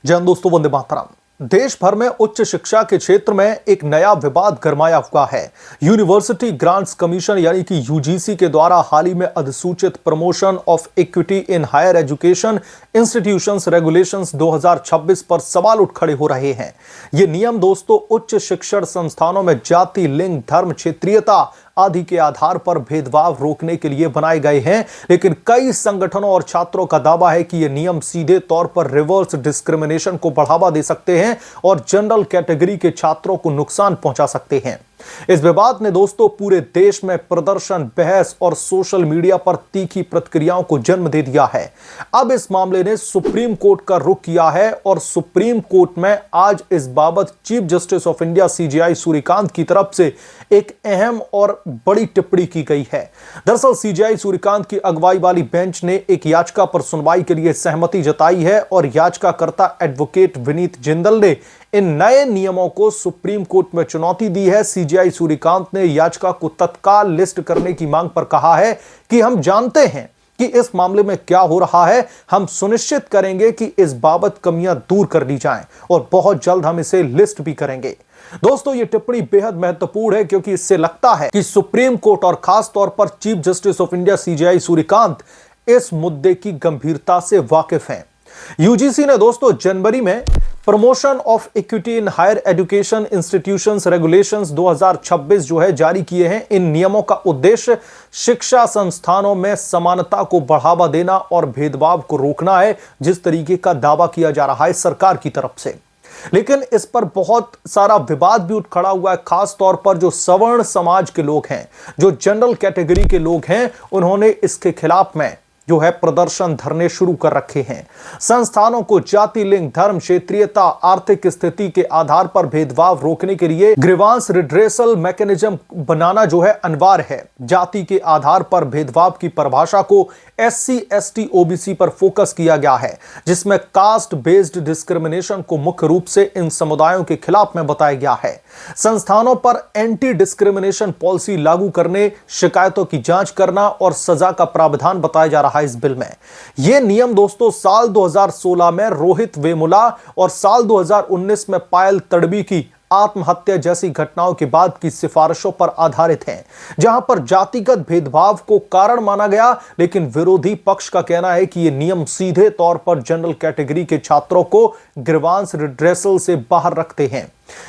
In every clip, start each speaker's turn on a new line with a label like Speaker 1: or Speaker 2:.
Speaker 1: जय हिंद दोस्तों, वंदे मातरम। देश भर में उच्च शिक्षा के क्षेत्र में एक नया विवाद गरमाया हुआ है। यूनिवर्सिटी ग्रांट्स कमीशन यानी कि यूजीसी के द्वारा हाल ही में अधिसूचित promotion of equity in higher education institutions regulations 2026 पर सवाल उठ खड़े हो रहे हैं। ये नियम दोस्तों उच्च शिक्षण संस्थानों में जाति, लिंग, धर्म, क्षेत्रीयता आदि के आधार पर भेदभाव रोकने के लिए बनाए गए हैं, लेकिन कई संगठनों और छात्रों का दावा है कि ये नियम सीधे तौर पर रिवर्स डिस्क्रिमिनेशन को बढ़ावा दे सकते हैं और जनरल कैटेगरी के छात्रों को नुकसान पहुंचा सकते हैं। इस विवाद ने दोस्तों पूरे देश में प्रदर्शन, बहस और सोशल मीडिया पर तीखी प्रतिक्रियाओं को जन्म दे दिया है। अब इस मामले ने सुप्रीम कोर्ट का रुख किया है और सुप्रीम कोर्ट में आज इस बाबत chief justice of India CJI Suryakant की तरफ से एक अहम और बड़ी टिप्पणी की गई है। दरअसल सीजेआई सूर्यकांत की अगुवाई वाली बेंच ने एक याचिका पर सुनवाई के लिए सहमति जताई है और याचिकाकर्ता एडवोकेट विनीत जिंदल ने इन नए नियमों को सुप्रीम कोर्ट में चुनौती दी है। सीजेआई सूर्यकांत ने याचिका को तत्काल लिस्ट करने की मांग पर कहा है कि हम जानते हैं कि इस मामले में क्या हो रहा है, हम सुनिश्चित करेंगे कि इस बाबत कमियां दूर कर ली जाएं और बहुत जल्द हम इसे लिस्ट भी करेंगे। दोस्तों, यह टिप्पणी बेहद महत्वपूर्ण है क्योंकि इससे लगता है कि सुप्रीम कोर्ट और खास तौर पर chief justice of India CJI Suryakant इस मुद्दे की गंभीरता से वाकिफ हैं। यूजीसी ने दोस्तों जनवरी में promotion of equity in higher education institutions regulations 2026 जो है जारी किए हैं। इन नियमों का उद्देश्य शिक्षा संस्थानों में समानता को बढ़ावा देना और भेदभाव को रोकना है, जिस तरीके का दावा किया जा रहा है सरकार की तरफ से। लेकिन इस पर बहुत सारा विवाद भी उठ खड़ा हुआ है। खास तौर पर जो सवर्ण समाज के लोग हैं, जो जनरल कैटेगरी के लोग हैं, उन्होंने इसके खिलाफ में जो है प्रदर्शन धरने शुरू कर रखे हैं। संस्थानों को जाति, लिंग, धर्म, क्षेत्रीयता, आर्थिक स्थिति के आधार पर भेदभाव रोकने के लिए ग्रीवांस रिड्रेसल मैकेनिज्म बनाना जो है अनिवार्य है। जाति के आधार पर भेदभाव की परिभाषा को एससी, एसटी, ओबीसी पर फोकस किया गया है, जिसमें कास्ट बेस्ड डिस्क्रिमिनेशन को मुख्य रूप से इन समुदायों के खिलाफ में बताया गया है। संस्थानों पर एंटी डिस्क्रिमिनेशन पॉलिसी लागू करने, शिकायतों की जांच करना और सजा का प्रावधान बताया जा रहा है इस बिल में। यह नियम दोस्तों साल 2016 में रोहित वेमुला और साल 2019 में पायल तडवी की आत्महत्या जैसी घटनाओं के बाद की सिफारिशों पर आधारित हैं, जहां पर जातिगत भेदभाव को कारण माना गया। लेकिन विरोधी पक्ष का कहना है कि यह नियम सीधे तौर पर जनरल कैटेगरी के छात्रों को ग्रीवांस रिड्रेसल से बाहर रखते हैं,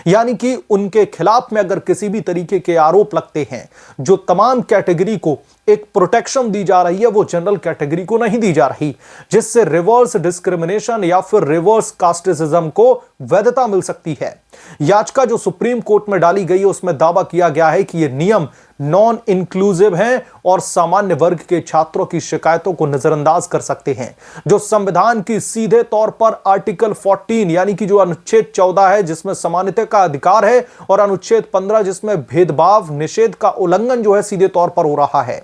Speaker 1: यानी कि उनके खिलाफ में अगर किसी भी तरीके के आरोप लगते हैं, जो तमाम कैटेगरी को एक प्रोटेक्शन दी जा रही है, वो जनरल कैटेगरी को नहीं दी जा रही, जिससे रिवर्स डिस्क्रिमिनेशन या फिर रिवर्स कास्टिज्म को वैधता मिल सकती है। याचिका जो सुप्रीम कोर्ट में डाली गई है उसमें दावा किया गया है कि ये नियम नॉन इंक्लूसिव हैं और सामान्य वर्ग के छात्रों की शिकायतों को नजरअंदाज कर सकते हैं, जो संविधान की सीधे तौर पर आर्टिकल 14 यानी कि जो अनुच्छेद 14 है जिसमें समानता का अधिकार है और अनुच्छेद 15 जिसमें भेदभाव निषेध का उल्लंघन जो है सीधे तौर पर हो रहा है।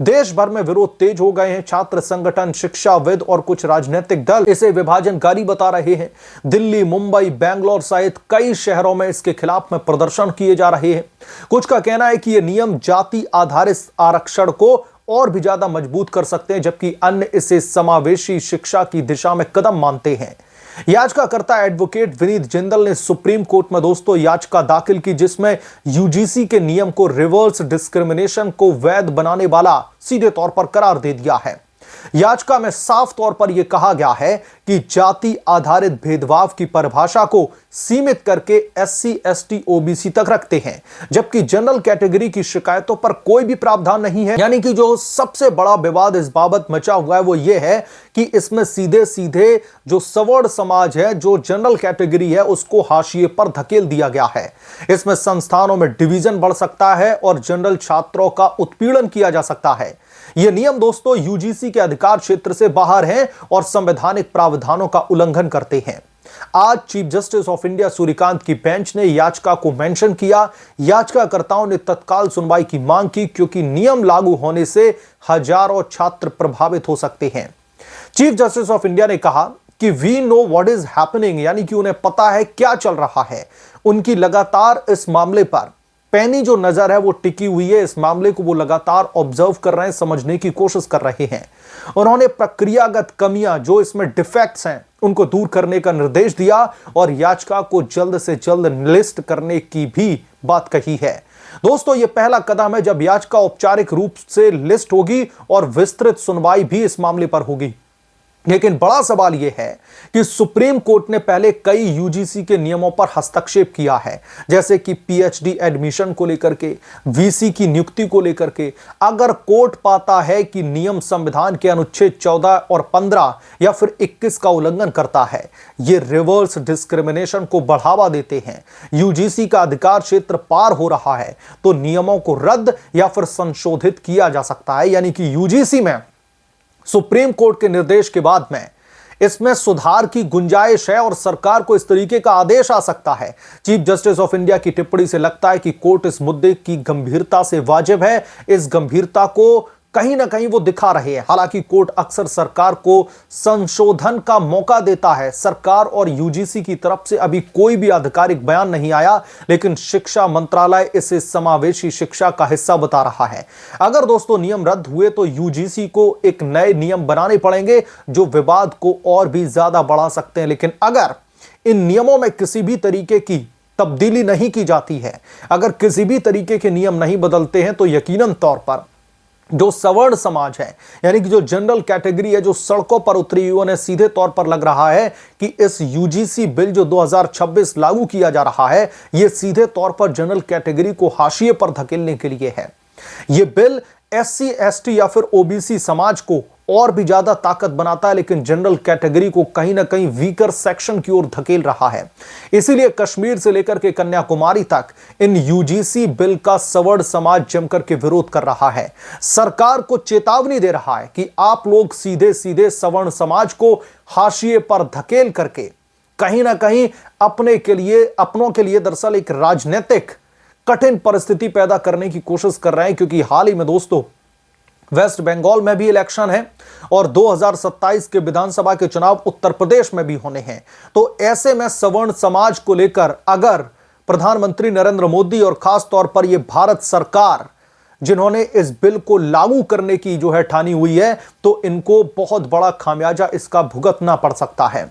Speaker 1: देश भर में विरोध तेज हो गए हैं। छात्र संगठन, शिक्षाविद और कुछ राजनीतिक दल इसे विभाजनकारी बता रहे हैं। दिल्ली, मुंबई, बेंगलोर सहित कई शहरों में इसके खिलाफ में प्रदर्शन किए जा रहे हैं। कुछ का कहना है कि यह नियम जाति आधारित आरक्षण को और भी ज्यादा मजबूत कर सकते हैं, जबकि अन्य इसे समावेशी शिक्षा की दिशा में कदम मानते हैं। याचिकाकर्ता एडवोकेट विनीत जिंदल ने सुप्रीम कोर्ट में दोस्तों याचिका दाखिल की, जिसमें यूजीसी के नियम को रिवर्स डिस्क्रिमिनेशन को वैध बनाने वाला सीधे तौर पर करार दे दिया है। याचिका में साफ तौर पर यह कहा गया है कि जाति आधारित भेदभाव की परिभाषा को सीमित करके एससी, एसटी, ओबीसी तक रखते हैं, जबकि जनरल कैटेगरी की शिकायतों पर कोई भी प्रावधान नहीं है। यानी कि जो सबसे बड़ा विवाद इस बाबत मचा हुआ है वो ये है कि इसमें सीधे सीधे जो सवर्ण समाज है, जो जनरल कैटेगरी है, उसको हाशिए पर धकेल दिया गया है। इसमें संस्थानों में डिवीजन बढ़ सकता है और जनरल छात्रों का उत्पीड़न किया जा सकता है। यह नियम दोस्तों यूजीसी के अधिकार क्षेत्र से बाहर हैं और संवैधानिक प्रावधानों का उल्लंघन करते हैं। आज chief justice of India Suryakant की बेंच ने याचिका को मेंशन किया। याचिकाकर्ताओं ने तत्काल सुनवाई की मांग की क्योंकि नियम लागू होने से हजारों छात्र प्रभावित हो सकते हैं। चीफ जस्टिस ऑफ इंडिया ने कहा कि we know what is happening, यानी कि उन्हें पता है क्या चल रहा है। उनकी लगातार इस मामले पर पैनी जो नजर है वो टिकी हुई है। इस मामले को वो लगातार ऑब्जर्व कर रहे हैं, समझने की कोशिश कर रहे हैं। उन्होंने प्रक्रियागत कमियां जो इसमें डिफेक्ट्स हैं उनको दूर करने का निर्देश दिया और याचिका को जल्द से जल्द लिस्ट करने की भी बात कही है। दोस्तों, यह पहला कदम है जब याचिका औपचारिक रूप से लिस्ट होगी और विस्तृत सुनवाई भी इस मामले पर होगी। लेकिन बड़ा सवाल यह है कि सुप्रीम कोर्ट ने पहले कई यूजीसी के नियमों पर हस्तक्षेप किया है, जैसे कि पीएचडी एडमिशन को लेकर के, वीसी की नियुक्ति को लेकर के। अगर कोर्ट पाता है कि नियम संविधान के अनुच्छेद 14 और 15 या फिर 21 का उल्लंघन करता है, ये रिवर्स डिस्क्रिमिनेशन को बढ़ावा देते हैं, यूजीसी का अधिकार क्षेत्र पार हो रहा है, तो नियमों को रद्द या फिर संशोधित किया जा सकता है। यानी कि यूजीसी में सुप्रीम कोर्ट के निर्देश के बाद में इसमें सुधार की गुंजाइश है और सरकार को इस तरीके का आदेश आ सकता है। चीफ जस्टिस ऑफ इंडिया की टिप्पणी से लगता है कि कोर्ट इस मुद्दे की गंभीरता से वाजिब है, इस गंभीरता को कहीं ना कहीं वो दिखा रहे हैं। हालांकि कोर्ट अक्सर सरकार को संशोधन का मौका देता है। सरकार और यूजीसी की तरफ से अभी कोई भी आधिकारिक बयान नहीं आया, लेकिन शिक्षा मंत्रालय इसे समावेशी शिक्षा का हिस्सा बता रहा है। अगर दोस्तों नियम रद्द हुए तो यूजीसी को एक नए नियम बनाने पड़ेंगे जो विवाद को और भी ज्यादा बढ़ा सकते हैं। लेकिन अगर इन नियमों में किसी भी तरीके की तब्दीली नहीं की जाती है, अगर किसी भी तरीके के नियम नहीं बदलते हैं, तो यकीनन तौर पर जो सवर्ण समाज है, यानी कि जो जनरल कैटेगरी है, जो सड़कों पर उतरी हुई, उन्हें सीधे तौर पर लग रहा है कि इस यूजीसी बिल जो 2026 लागू किया जा रहा है, यह सीधे तौर पर जनरल कैटेगरी को हाशिए पर धकेलने के लिए है। यह बिल एससी एसटी या फिर ओबीसी समाज को और भी ज्यादा ताकत बनाता है, लेकिन जनरल कैटेगरी को कहीं ना कहीं वीकर सेक्शन की ओर धकेल रहा है। इसीलिए कश्मीर से लेकर के कन्याकुमारी तक इन यूजीसी बिल का सवर्ण समाज जमकर के विरोध कर रहा है, सरकार को चेतावनी दे रहा है कि आप लोग सीधे सीधे सवर्ण समाज को हाशिए पर धकेल करके कहीं ना कहीं अपनों के लिए दरअसल एक राजनीतिक कठिन परिस्थिति पैदा करने की कोशिश कर रहे हैं। क्योंकि हाल ही में दोस्तों वेस्ट बंगाल में भी इलेक्शन है और 2027 के विधानसभा के चुनाव उत्तर प्रदेश में भी होने हैं। तो ऐसे में सवर्ण समाज को लेकर अगर प्रधानमंत्री नरेंद्र मोदी और खास तौर पर यह भारत सरकार जिन्होंने इस बिल को लागू करने की जो है ठानी हुई है, तो इनको बहुत बड़ा खामियाजा इसका भुगतना पड़ सकता है।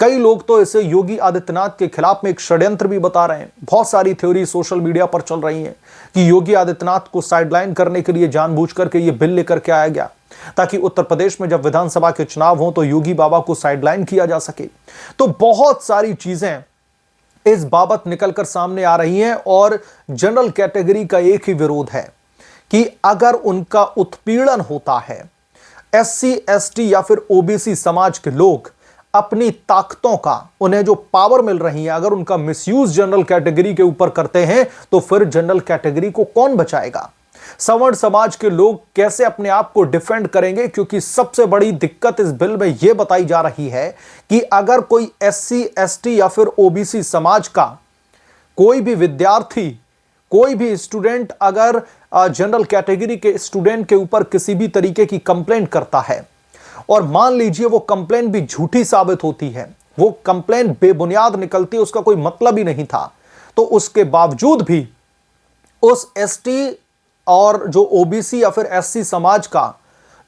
Speaker 1: कई लोग तो इसे योगी आदित्यनाथ के खिलाफ में एक षड्यंत्र भी बता रहे हैं। बहुत सारी थ्योरी सोशल मीडिया पर चल रही हैं कि योगी आदित्यनाथ को साइडलाइन करने के लिए जानबूझकर के ये बिल लेकर के आया गया, ताकि उत्तर प्रदेश में जब विधानसभा के चुनाव हो तो योगी बाबा को साइडलाइन किया जा सके। तो बहुत सारी चीजें इस बाबत निकलकर सामने आ रही हैं और जनरल कैटेगरी का एक ही विरोध है कि अगर उनका उत्पीड़न होता है, एससी एसटी या फिर ओबीसी समाज के लोग अपनी ताकतों का, उन्हें जो पावर मिल रही है, अगर उनका मिसयूज जनरल कैटेगरी के ऊपर करते हैं, तो फिर जनरल कैटेगरी को कौन बचाएगा? सवर्ण समाज के लोग कैसे अपने आप को डिफेंड करेंगे? क्योंकि सबसे बड़ी दिक्कत इस बिल में यह बताई जा रही है कि अगर कोई एससी एसटी या फिर ओबीसी समाज का कोई भी विद्यार्थी, कोई भी स्टूडेंट अगर जनरल कैटेगरी के स्टूडेंट के ऊपर किसी भी तरीके की कंप्लेंट करता है और मान लीजिए वो कंप्लेंट भी झूठी साबित होती है, वो कंप्लेंट बेबुनियाद निकलती है, उसका कोई मतलब ही नहीं था, तो उसके बावजूद भी उस एसटी और जो ओबीसी या फिर एससी समाज का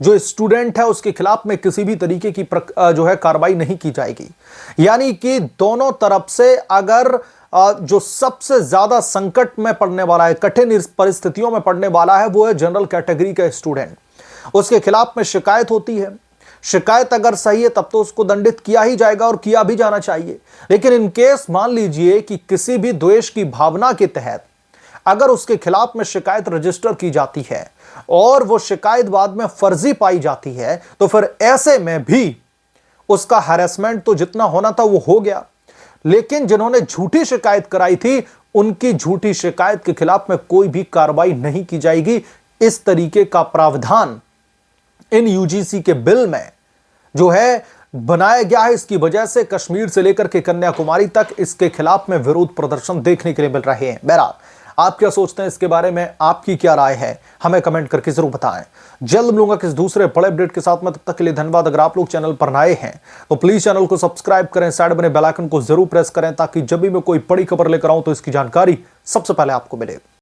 Speaker 1: जो स्टूडेंट है उसके खिलाफ में किसी भी तरीके की जो है कार्रवाई नहीं की जाएगी। यानी कि दोनों तरफ से अगर जो सबसे ज्यादा संकट में पड़ने वाला है, कठिन परिस्थितियों में पड़ने वाला है, वो है जनरल कैटेगरी का स्टूडेंट। उसके खिलाफ में शिकायत होती है, शिकायत अगर सही है तब तो उसको दंडित किया ही जाएगा और किया भी जाना चाहिए। लेकिन इन केस मान लीजिए कि किसी भी द्वेष की भावना के तहत अगर उसके खिलाफ में शिकायत रजिस्टर की जाती है और वो शिकायत बाद में फर्जी पाई जाती है, तो फिर ऐसे में भी उसका हैरेसमेंट तो जितना होना था वो हो गया। लेकिन जिन्होंने झूठी शिकायत कराई थी, उनकी झूठी शिकायत के खिलाफ में कोई भी कार्रवाई नहीं की जाएगी। इस तरीके का प्रावधान इन यूजीसी के बिल में जो है बनाया गया है। इसकी वजह से कश्मीर से लेकर के कन्याकुमारी तक इसके खिलाफ में विरोध प्रदर्शन देखने के लिए मिल रहे हैं। बहरहाल आप क्या सोचते हैं इसके बारे में, आपकी क्या राय है, हमें कमेंट करके जरूर बताएं। जल्द मिलूंगा किस दूसरे बड़े अपडेट के साथ में, तब तक के लिए धन्यवाद। अगर आप लोग चैनल पर नए हैं तो प्लीज चैनल को सब्सक्राइब करें, साइड बने बेल आइकन को जरूर प्रेस करें, ताकि जब भी मैं कोई बड़ी खबर लेकर आऊं तो इसकी जानकारी सबसे पहले आपको मिले।